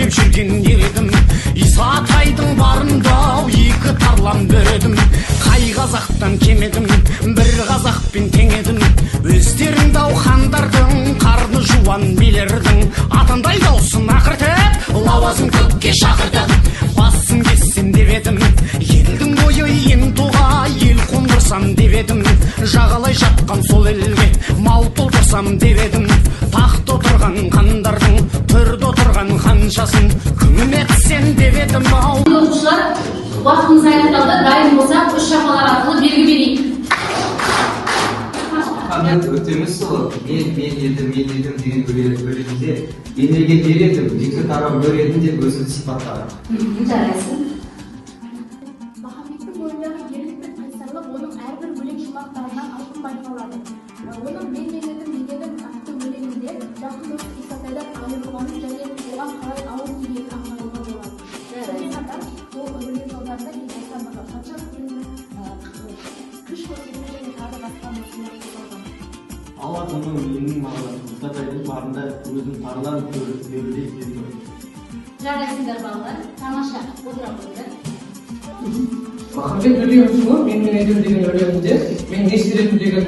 деп жүрген едім. Исатайдың барында екі тарлан бередім. Қай қазақтан кемедім, бір қазақпен тең едім. Өздеріңді ау хандардың, қарны жуан билердің, атандай даусын ақыртып, лауазым көкке шақыртып, басын кессем деп едім. Елдің бойы ең туға, ел қондырсам деп едім. Жағалай жатқан сол елге мал толтырсам деп едім. Тақта отырған хандардың, төрде отырған ханшасын күң етсем деп едім ау. Оқушылар, уақытыңыз аяқталды, дайын болса, үш шапалар арқылы белгі берейік. Өтеміз сұлы, мен едім деген өлеңінде енеге бередім, екі тарап бөредім деп өзін сипаттады. Жарайсың. Махамбеттің бойындағы ерлік пен қайсарлық оның әрбір өлең шумақтарынан айқын байқалады. Оның мен едім атты өлеңінде жақын дос Исатайдан айырылғанын және оған қалай ауыр тигенін аңғаруға болады. Сонымен қатар ол өлең жолдарында Исатайға қанша күш көрсетуі және тағы басқа мәселелер қозғалған. Алла оның өлеңінің мағынасы Исатайдың барында өзін тарлан көріп берілей сезді. Жарайсыңдар балалар, тамаша, отыра қойыңдар. Махамбет өлеңі мен едім деген өлеңінде мен не істедім деген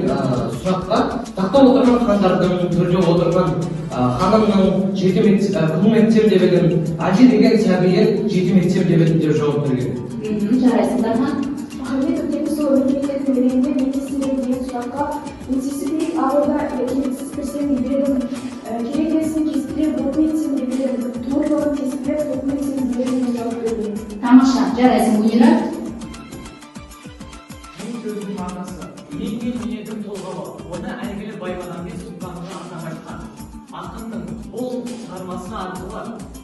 сұраққа тақта отырған хандардың, төрде отырған ханымның жетім етсем деп едім, әже деген сәбиін жетім етсем деп едім деп жауап берген. Жарайсыңдар ма? Махамбет өтеміз сол өлеңдердің өлеңінде мен естімедім деген сұраққа еңсесі биік ауылда еріксіз кірсем деп едім, керек есін кестіреп оқу етсем деп едім, туыр жолын кестіреп оқу етсем деп едім деп жауап берген. Тамаша, жарайсың Мунира. Бұл сөздің мағынасы мен едім толғауы, оны әйгілі Баймағамбет Сұлтанға арнап айтқан. Ақынның бұл шығармасы арқылы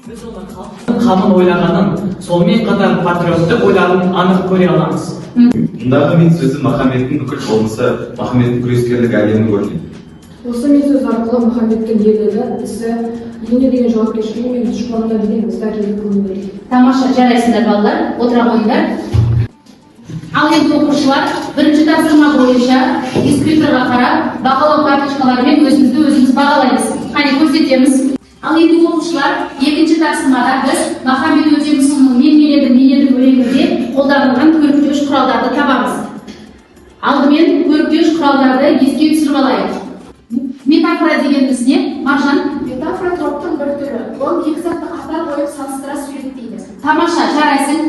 біз оның халықтың қамын ойлағанын, сонымен қатар патриоттық ойларын анық көре аламыз. Мұндағы мен сөзі Махамбеттің бүкіл болмысы, Махамбеттің күрескерлік әлемін көрінеді. Осы мен сөз арқылы Махамбеттің ерлігі, ісі, еліне деген жауапкершілігі мен дұшпанына деген іздәкелік көрінеді. Тамаша, жарайсыңдар балалар, отыра қойыңдар. Ал енді оқушылар, бірінші тапсырма бойынша инспекторға қарап, бағалау карточкаларымен өзімізді бағалаймыз. Қане көрсетеміз. Ал енді оқушылар, екінші тапсырмада біз Махамбет Өтемісұлының мен едім өлеңінде қолданылған көріктеуіш құралдарды табамыз. Алдымен көріктеуіш құралдарды еске түсіріп алайық. Метафора дегеніміз не? Маржан? Метафора троптың бір түрі. Ол екі затты қатар қойып салыстыра суреттейді. Тамаша, жарайсың.